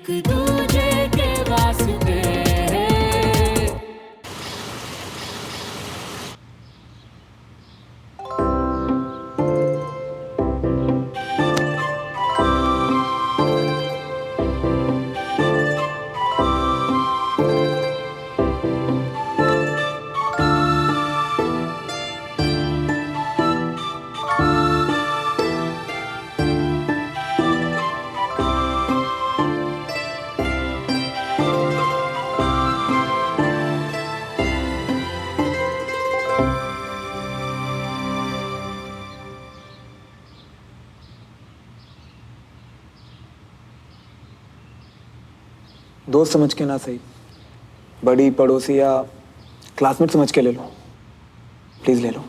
एक दूजे के वास्ते। दोस्त समझ के ना सही, बड़ी पड़ोसी या क्लासमेट समझ के ले लो, प्लीज ले लो।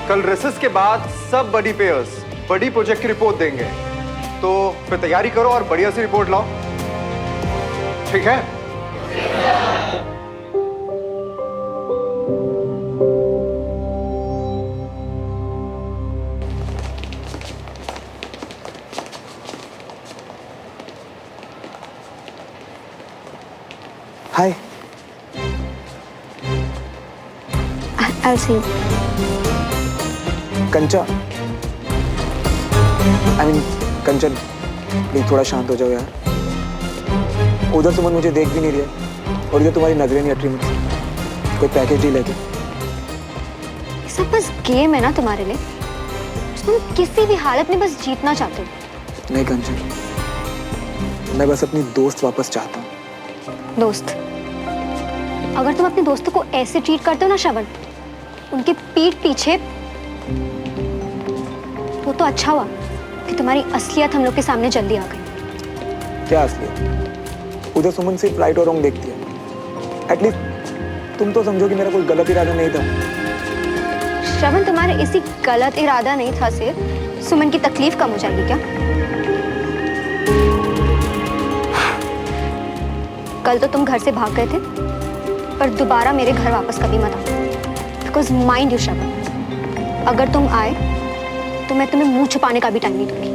कल रेसेस के बाद सब बड़ी पेयर्स बड़ी प्रोजेक्ट की रिपोर्ट देंगे, तो फिर तैयारी करो और बढ़िया सी रिपोर्ट लाओ, ठीक है? हाय। I'll see you. कंचा, कंचन, प्लीज थोड़ा शांत हो जाओ यार। उधर सुमन मुझे देख भी नहीं रही और इधर तुम्हारी नजरें नहीं हट रही मुझसे। कोई पैकेज ही लेके। ये सब बस गेम है ना तुम्हारे लिए, तुम किसी भी हालत में बस जीतना चाहते हो। नहीं कंचन, मैं बस अपनी दोस्त वापस चाहता हूँ। दोस्त? अगर तुम अपने दोस्तों को ऐसे ट्रीट करते हो ना श्रवण, उनके पीठ पीछे, वो तो अच्छा हुआ कि तुम्हारी असलियत हम लोग के सामने जल्दी आ गई। क्या असलियत? उधर सुमन सिर्फ राइट और रॉन्ग देखती है। एटलीस्ट तुम तो समझो कि मेरा कोई गलत इरादा नहीं था। श्रवण, तुम्हारे इसी गलत इरादा नहीं था से सुमन की तकलीफ कम हो जाएगी क्या? कल तो तुम घर से भाग गए थे, पर दोबारा मेरे घर वापस कभी मत आना। बिकॉज माइंड यू श्रवण, अगर तुम आए तो मैं तुम्हें मुंह छुपाने का भी टाइम नहीं दूंगी।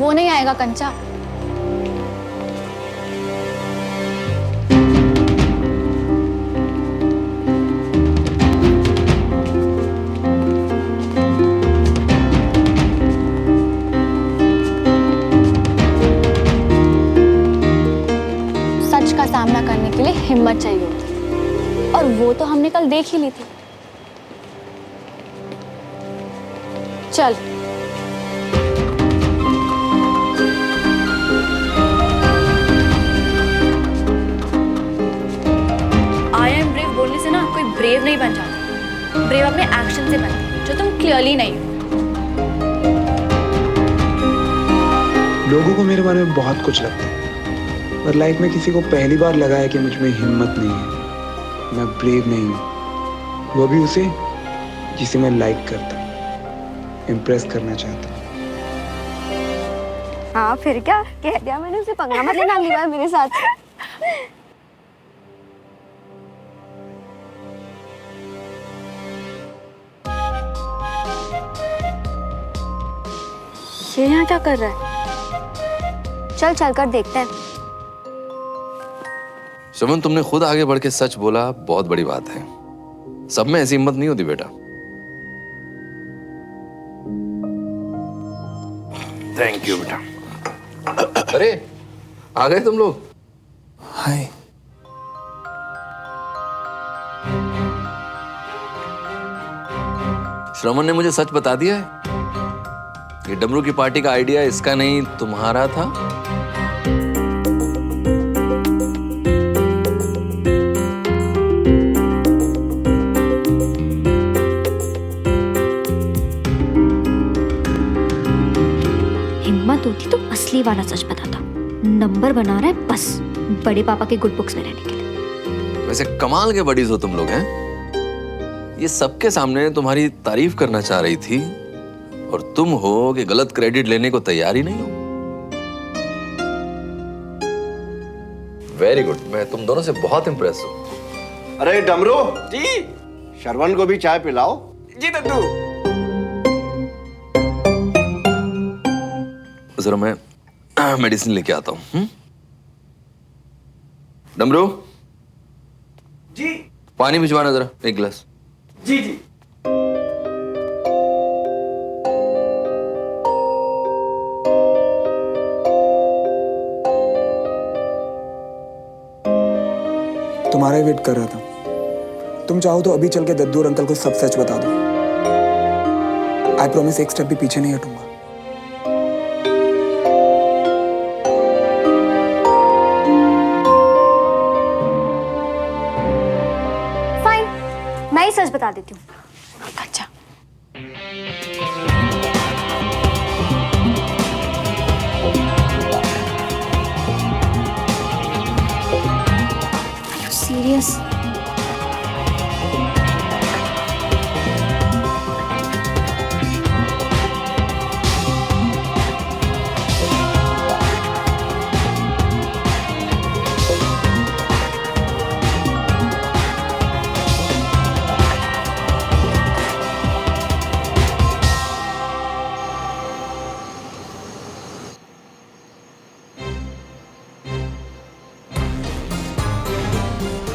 वो नहीं आएगा कंचा। सच का सामना करने के लिए हिम्मत चाहिए होती, और वो तो हमने कल देख ही ली थी। चल। आई एम ब्रेव बोलने से ना कोई ब्रेव नहीं बन जाता। ब्रेव अपने एक्शन से बनती है, जो तुम क्लियरली नहीं हो। लोगों को मेरे बारे में बहुत कुछ लगता है, पर लाइफ में किसी को पहली बार लगा है कि मुझ में हिम्मत नहीं है, मैं ब्रेव नहीं हूँ। वो भी उसे जिसे मैं लाइक करता, इम्प्रेस करना चाहता हूँ। हाँ फिर क्या कह दिया मैंने उसे, पंगा मत लेना अगली बार मेरे साथ। ये यहाँ क्या कर रहा है? चल चल कर देखते हैं। श्रवण, तुमने खुद आगे बढ़ के सच बोला, बहुत बड़ी बात है। सब में ऐसी हिम्मत नहीं होती बेटा। थैंक यू बेटा। अरे आ गए तुम लोग? हाय। श्रवण ने मुझे सच बता दिया है, ये डमरू की पार्टी का आइडिया इसका नहीं तुम्हारा था। हिम्मत होती तो असली वाला सच बताता। नंबर बना रहा है बस बड़े पापा के गुड बुक्स में रहने के लिए। वैसे कमाल के बडीज हो तुम लोग हैं। ये सबके सामने तुम्हारी तारीफ करना चाह रही थी और तुम हो कि गलत क्रेडिट लेने को तैयार ही नहीं हो। वेरी गुड, मैं तुम दोनों से बहुत इंप्रेस हूं। अरे डमरू जी श्रवण को भी चाय पिलाओ। जी दद्दू। जरा मैं मेडिसिन लेके आता हूं। डमरू, जी पानी भिजवाना जरा, एक गिलास। जी जी। तुम्हारा ही वेट कर रहा था। तुम चाहो तो अभी चल के दद्दू और अंकल को सब सच बता दो। आई प्रॉमिस एक स्टेप भी पीछे नहीं हटूंगा। फाइन, मैं ही सच बता देती हूँ। अच्छा, सीरियस?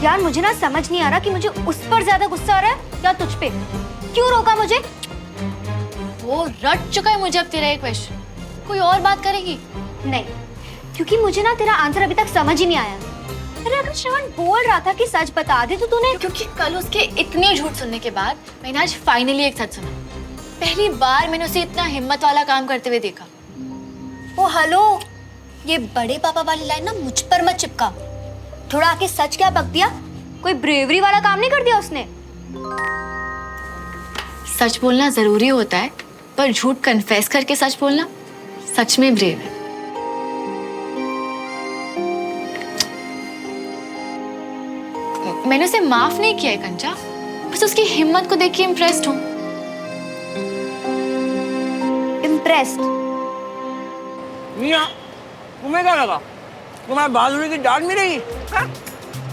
यार मुझे ना समझ नहीं आ रहा कि मुझे उस पर ज्यादा गुस्सा आ रहा है या तुझ पे। क्यों रोका मुझे? वो रट चुका है मुझे अब तेरा ये क्वेश्चन। कोई और बात करेगी? नहीं, क्योंकि मुझे ना तेरा आंसर अभी तक समझ ही नहीं आया। अरे अगर श्रवण बोल रहा था कि सच बता दे तो तूने क्योंकि कल उसके इतने झूठ सुनने के बाद मैंने आज फाइनली एक सच सुना। पहली बार मैंने उसे इतना हिम्मत वाला काम करते हुए देखा। ओ हेलो, ये बड़े पापा वाली लाइन ना मुझ पर मत चिपका। थोड़ा आके सच क्या बक दिया? कोई ब्रेवरी वाला काम नहीं कर दिया उसने। सच बोलना जरूरी होता है, पर झूठ कन्फेस करके सच बोलना सच में ब्रेव है। मैंने उसे माफ नहीं किया है कंचा, बस उसकी हिम्मत को देख के इम्प्रेस्ड हूँ। इम्प्रेस्ड? मियां, तुम्हें क्या लगा तुम्हारी बहादुरी की डांट मिलेगी? हाँ?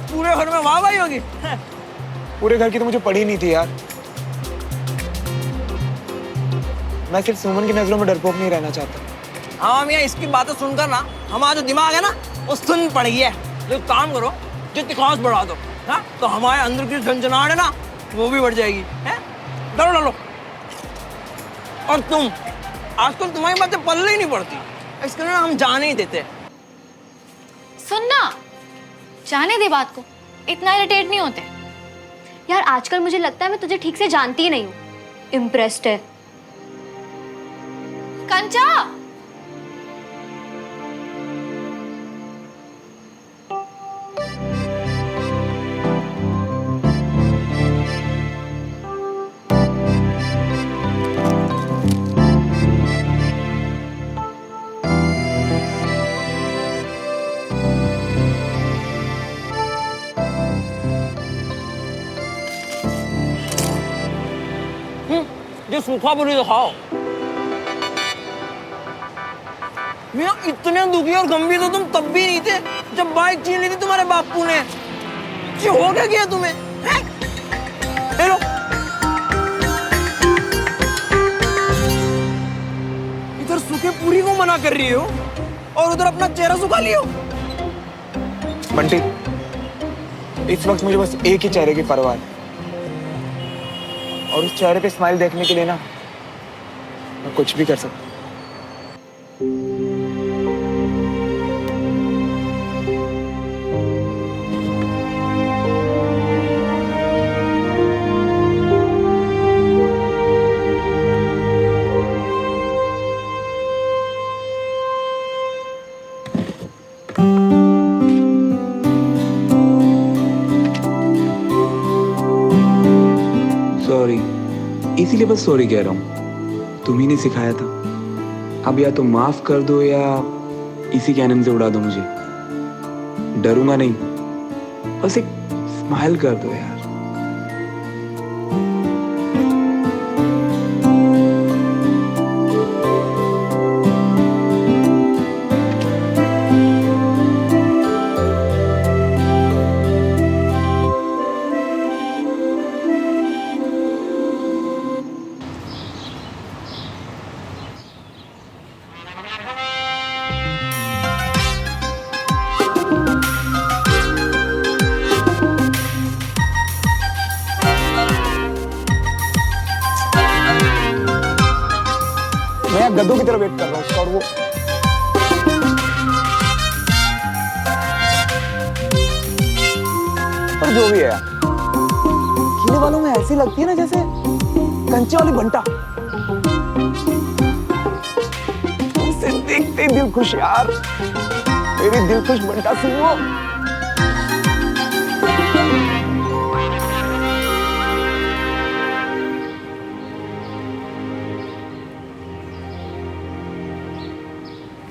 पूरे घर में वाह होगी। हाँ? पूरे घर की तो मुझे पड़ी नहीं थी यार। मैं सिर्फ सुमन की नजरों में डरपोक नहीं रहना चाहता। हाँ मियां, इसकी बातें सुनकर ना हमारा जो दिमाग है ना वो सुन पड़ गया है। जो काम करो, जितनी खास बढ़ा दो, हाँ? तो हमारे अंदर की झंझनाहट है ना वो भी बढ़ जाएगी। डरो डरो। और तुम आजकल तुम्हारी बातें पल्ले ही नहीं पड़ती, इसके लिए हम जाने ही देते। सुनना, जाने दे बात को, इतना इरिटेट नहीं होते। यार आजकल मुझे लगता है मैं तुझे ठीक से जानती ही नहीं हूँ। इम्प्रेस्ड है। कंचा, ये सूखा पूरी तो खाओ। मियां, इतने दुखी और गंभीर तो तुम तब भी नहीं थे जब बाइक छीन ली थी तुम्हारे बापू ने। ये हो क्या गया तुम्हें? हेलो, इधर सूखे पूरी को मना कर रही हो और उधर अपना चेहरा सुखा लियो। बंटी, इस वक्त मुझे बस एक ही चेहरे की परवाह है, और उस चेहरे पे स्माइल देखने के लिए ना मैं कुछ भी कर सकता हूँ। सॉरी, इसीलिए बस सॉरी कह रहा हूँ। तुम ही ने सिखाया था। अब या तो माफ कर दो या इसी कैनन से उड़ा दो मुझे। डरूंगा नहीं, बस एक स्माइल कर दो यार। मैं गद्दों की तरह वेट कर रहा हूँ उसका, और वो पर जो भी है यार, खेलने वालों में ऐसी लगती है ना जैसे कंचे वाली घंटा। उसे देखते ही दिल खुश यार, मेरी दिल खुश घंटा सिंह वो।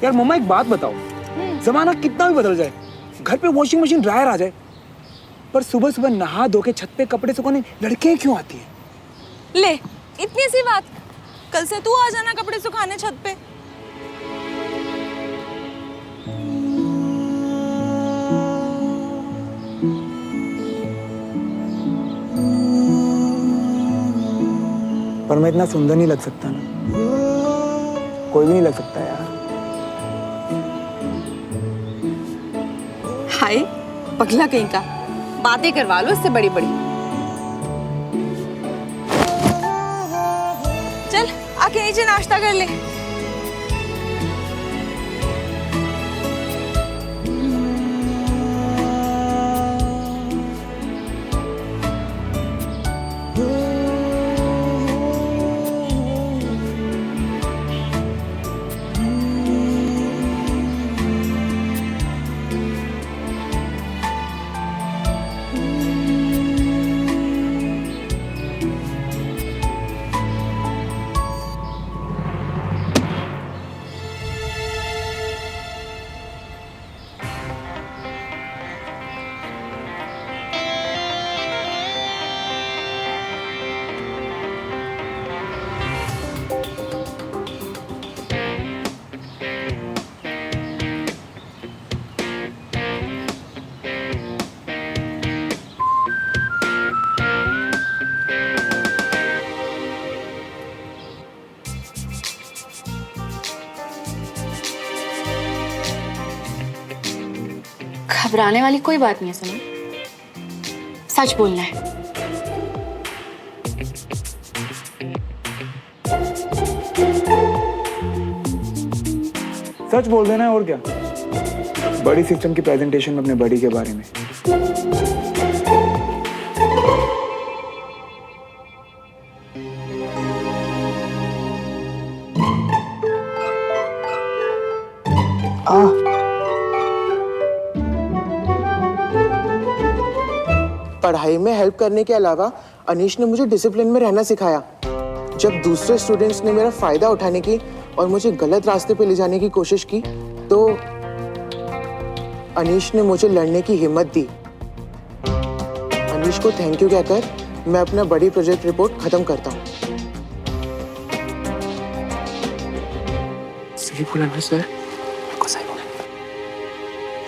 यार मम्मा एक बात बताओ, जमाना कितना भी बदल जाए, घर पे वॉशिंग मशीन ड्रायर आ जाए, पर सुबह सुबह नहा धो के छत पे कपड़े सुखाने लड़कियां क्यों आती हैं? ले, इतनी सी बात, कल से तू आ जाना कपड़े सुखाने छत पे। पर मैं इतना सुंदर नहीं लग सकता ना, कोई भी नहीं लग सकता यार। हाय पगला कहीं का, बातें करवा लो इससे बड़ी बड़ी। चल आके नीचे नाश्ता कर ले। घबराने वाली कोई बात नहीं है सनम, सच बोलना है। सच बोल देना है और क्या। बड़ी सिस्टम की प्रेजेंटेशन में अपने बड़ी के बारे में। पढ़ाई में हेल्प करने के अलावा अनीश ने मुझे डिसिप्लिन में रहना सिखाया। जब दूसरे स्टूडेंट्स ने मेरा फायदा उठाने की और मुझे गलत रास्ते पे ले जाने की कोशिश की तो अनीश ने मुझे लड़ने की हिम्मत दी। अनीश को थैंक यू कहकर मैं अपना बड़ी प्रोजेक्ट रिपोर्ट खत्म करता हूँ। सही बोला ना सर, बिल्कुल सही बोला।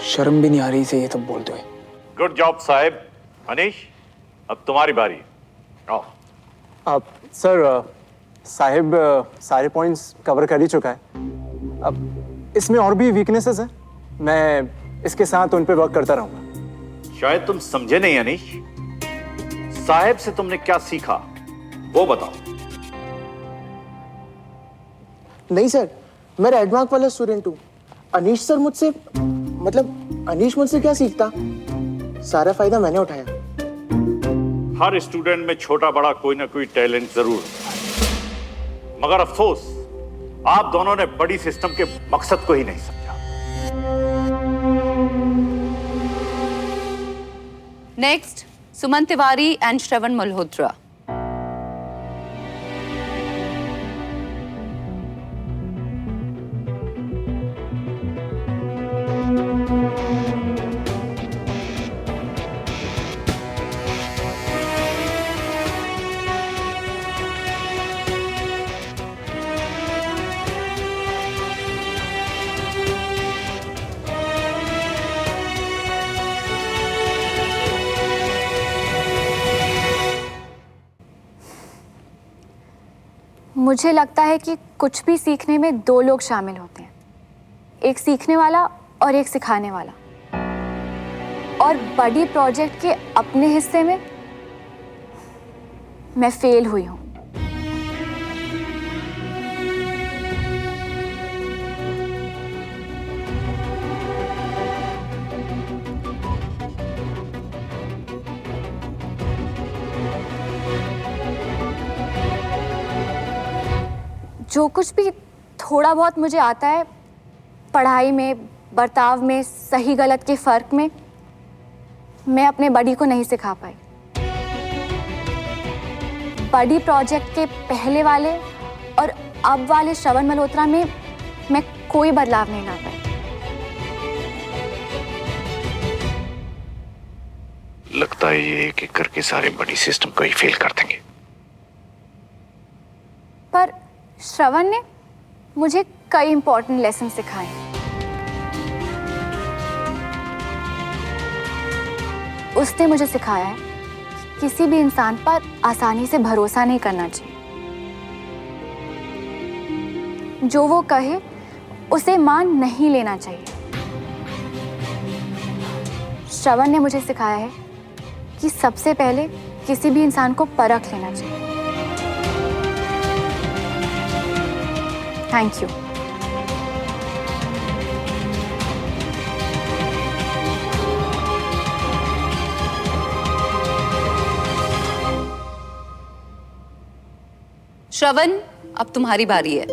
शर्म भी नहीं आ रही से ये सब बोलते हुए। गुड जॉब साहब। अनीश अब तुम्हारी बारी। आओ। अब सर साहिब सारे पॉइंट्स कवर कर ही चुका है। अब इसमें और भी वीकनेसेस हैं, मैं इसके साथ उन पे वर्क करता रहूंगा। शायद तुम समझे नहीं अनीश, साहिब से तुमने क्या सीखा वो बताओ। नहीं सर, मैं रेड मार्क वाला स्टूडेंट हूँ। अनीश सर मुझसे अनीश मुझसे क्या सीखता, सारा फायदा मैंने उठाया। हर स्टूडेंट में छोटा बड़ा कोई ना कोई टैलेंट जरूर होता है, मगर अफसोस आप दोनों ने बड़ी सिस्टम के मकसद को ही नहीं समझा। नेक्स्ट सुमन तिवारी एंड श्रवण मल्होत्रा। मुझे लगता है कि कुछ भी सीखने में दो लोग शामिल होते हैं, एक सीखने वाला और एक सिखाने वाला। और बड़ी प्रोजेक्ट के अपने हिस्से में मैं फेल हुई हूं। जो कुछ भी थोड़ा बहुत मुझे आता है पढ़ाई में, बर्ताव में, सही गलत के फ़र्क में, मैं अपने बडी को नहीं सिखा पाई। बडी प्रोजेक्ट के पहले वाले और अब वाले श्रवण मल्होत्रा में मैं कोई बदलाव नहीं ला पाई। लगता है ये एक एक करके सारे बड़ी सिस्टम को ही फेल कर देंगे। पर श्रवण ने मुझे कई इंपॉर्टेंट लेसन सिखाए। उसने मुझे सिखाया है कि किसी भी इंसान पर आसानी से भरोसा नहीं करना चाहिए। जो वो कहे उसे मान नहीं लेना चाहिए। श्रवण ने मुझे सिखाया है कि सबसे पहले किसी भी इंसान को परख लेना चाहिए। Thank you. श्रवण, अब तुम्हारी बारी है।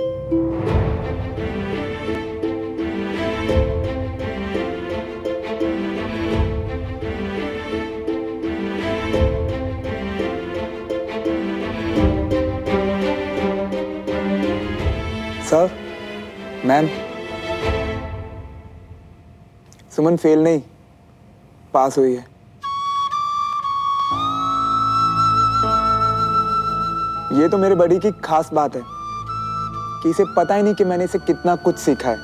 सर, मैम, सुमन फेल नहीं, पास हुई है। ये तो मेरे बड़ी की खास बात है कि इसे पता ही नहीं कि मैंने इसे कितना कुछ सीखा है।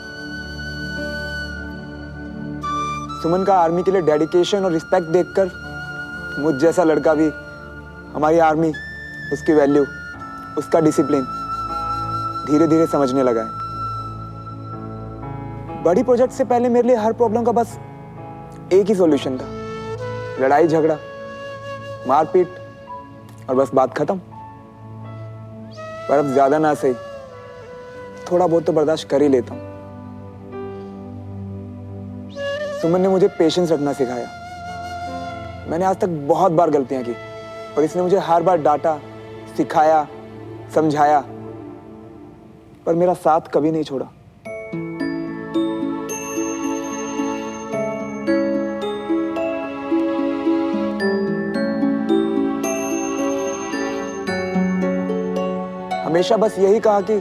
सुमन का आर्मी के लिए डेडिकेशन और रिस्पेक्ट देखकर मुझ जैसा लड़का भी हमारी आर्मी, उसकी वैल्यू, उसका डिसिप्लिन धीरे धीरे समझने लगा है। बड़ी प्रोजेक्ट से पहले मेरे लिए हर प्रॉब्लम का बस एक ही सॉल्यूशन था, लड़ाई झगड़ा, मारपीट और बस बात खत्म। पर अब ज्यादा ना सही, थोड़ा बहुत तो बर्दाश्त कर ही लेता हूं। सुमन ने मुझे पेशेंस रखना सिखाया। मैंने आज तक बहुत बार गलतियां की और इसने मुझे हर बार डांटा, सिखाया, समझाया, पर मेरा साथ कभी नहीं छोड़ा। हमेशा बस यही कहा कि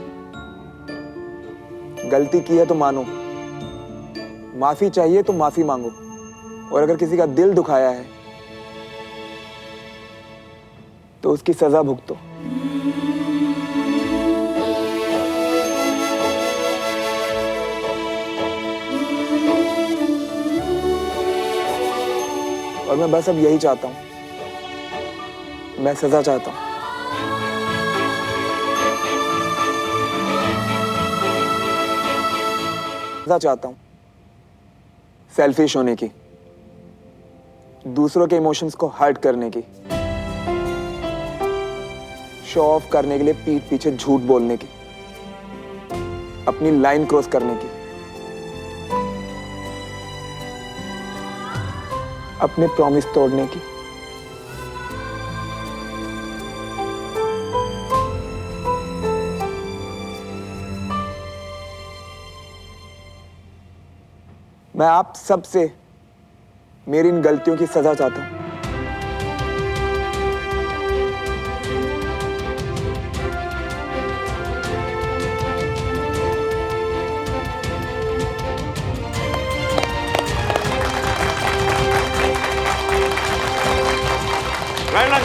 गलती की है तो मानो, माफी चाहिए तो माफी मांगो, और अगर किसी का दिल दुखाया है तो उसकी सजा भुगतो। और मैं बस अब यही चाहता हूं, मैं सजा चाहता हूं। सजा चाहता हूं सेल्फिश होने की, दूसरों के इमोशंस को हर्ट करने की, शो ऑफ करने के लिए पीठ पीछे झूठ बोलने की, अपनी लाइन क्रॉस करने की, अपने प्रॉमिस तोड़ने की। मैं आप सब से मेरी इन गलतियों की सजा चाहता हूं।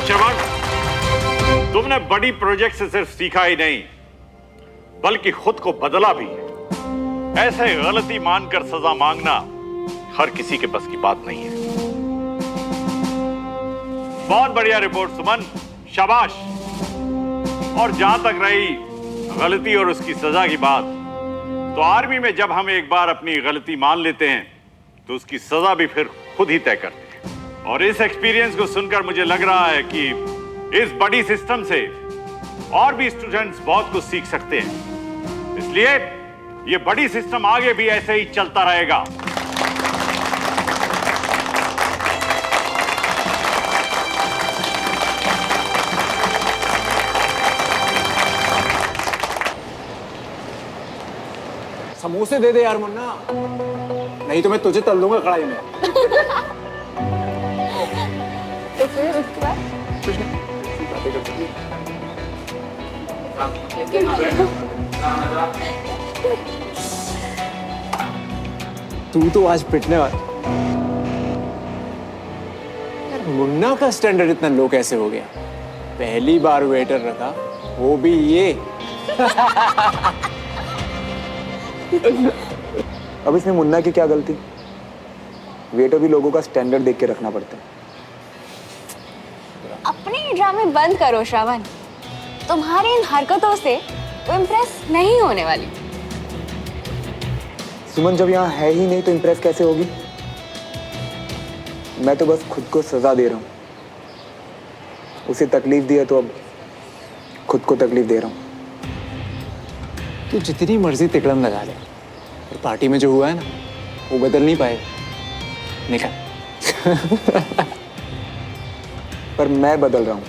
श्रवण, तुमने बड़ी प्रोजेक्ट से सिर्फ सीखा ही नहीं बल्कि खुद को बदला भी है। ऐसे गलती मानकर सजा मांगना हर किसी के बस की बात नहीं है। बहुत बढ़िया रिपोर्ट सुमन, शाबाश। और जहां तक रही गलती और उसकी सजा की बात, तो आर्मी में जब हम एक बार अपनी गलती मान लेते हैं तो उसकी सजा भी फिर खुद ही तय करते हैं। और इस एक्सपीरियंस को सुनकर मुझे लग रहा है कि इस बड़ी सिस्टम से और भी स्टूडेंट्स बहुत कुछ सीख सकते हैं। इसलिए ये बड़ी सिस्टम आगे भी ऐसे ही चलता रहेगा। समोसे दे दे यार मुन्ना, नहीं तो मैं तुझे तल दूंगा कढ़ाई में। तो फिर उसके बाद तू तो आज पिटने वाला। यार मुन्ना का स्टैंडर्ड इतना लो कैसे हो गया? पहली बार वेटर रखा, वो भी ये। अब इसमें मुन्ना की क्या गलती? वेटर भी लोगों का स्टैंडर्ड देख के रखना पड़ता है। अपने ड्रामे बंद करो श्रावण, तुम्हारी इन हरकतों से वो इम्प्रेस नहीं होने वाली। सुमन जब यहाँ है ही नहीं तो इम्प्रेस कैसे होगी? मैं तो बस खुद को सजा दे रहा हूँ। उसे तकलीफ दी है तो अब खुद को तकलीफ दे रहा हूँ। तू जितनी मर्जी तिकड़म लगा ले, और पार्टी में जो हुआ है ना, वो बदल नहीं पाए। निकल। पर मैं बदल रहा हूँ।